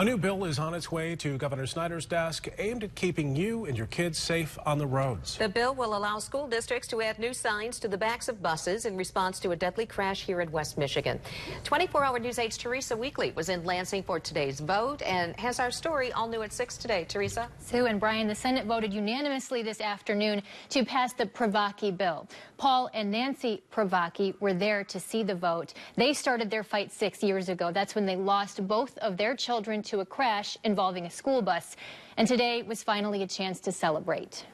A new bill is on its way to Governor Snyder's desk aimed at keeping you and your kids safe on the roads. The bill will allow school districts to add new signs to the backs of buses in response to a deadly crash here in West Michigan. 24-hour News 8's Teresa Weekly was in Lansing for today's vote and has our story all new at 6 today. Teresa? Sue and Brian, the Senate voted unanimously this afternoon to pass the Privacky bill. Paul and Nancy Privacky were there to see the vote. They started their fight 6 years ago. That's when they lost both of their children to a crash involving a school bus. And today was finally a chance to celebrate.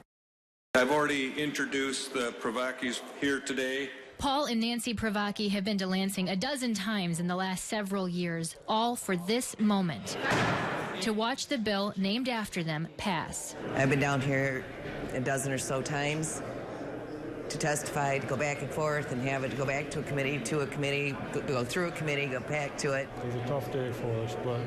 I've already introduced the Privackys here today. Paul and Nancy Privacky have been to Lansing a dozen times in the last several years, all for this moment, to watch the bill named after them pass. I've been down here a dozen or so times to testify, to go back and forth and have it go back to a committee, go through a committee, go back to it. It was a tough day for us, but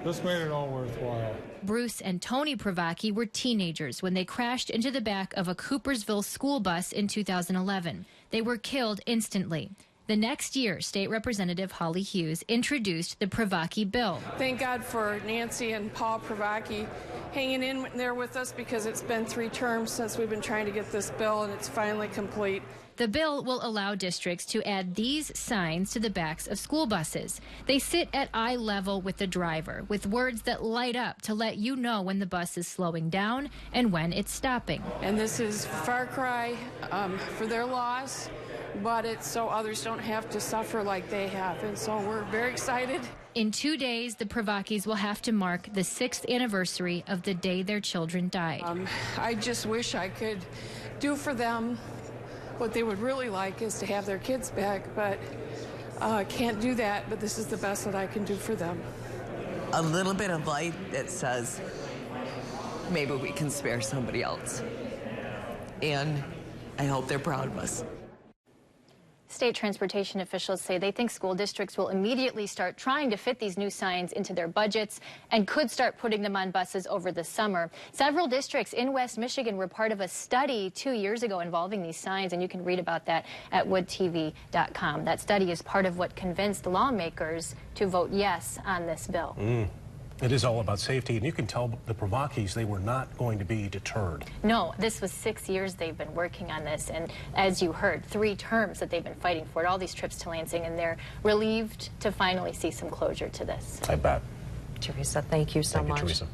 this made it all worthwhile. Bruce and Tony Privacky were teenagers when they crashed into the back of a Coopersville school bus in 2011. They were killed instantly. The next year, State Representative Holly Hughes introduced the Privacky bill. Thank God for Nancy and Paul Privacky hanging in there with us, because it's been 3 terms since we've been trying to get this bill, and it's finally complete. The bill will allow districts to add these signs to the backs of school buses. They sit at eye level with the driver, with words that light up to let you know when the bus is slowing down and when it's stopping. And this is far cry for their loss, but it's so others don't have to suffer like they have. And so we're very excited. In 2 days, the Privackys will have to mark the 6th anniversary of the day their children died. I just wish I could do for them what they would really like, is to have their kids back, but can't do that. But this is the best that I can do for them. A little bit of light that says maybe we can spare somebody else. And I hope they're proud of us. State transportation officials say they think school districts will immediately start trying to fit these new signs into their budgets and could start putting them on buses over the summer. Several districts in West Michigan were part of a study 2 years ago involving these signs, and you can read about that at woodtv.com. That study is part of what convinced lawmakers to vote yes on this bill. It is all about safety, and you can tell the Privackys they were not going to be deterred. No, this was 6 years they've been working on this, and as you heard, 3 terms that they've been fighting for it, all these trips to Lansing, and they're relieved to finally see some closure to this. I bet. Teresa, thank you so much. Thank you, Teresa.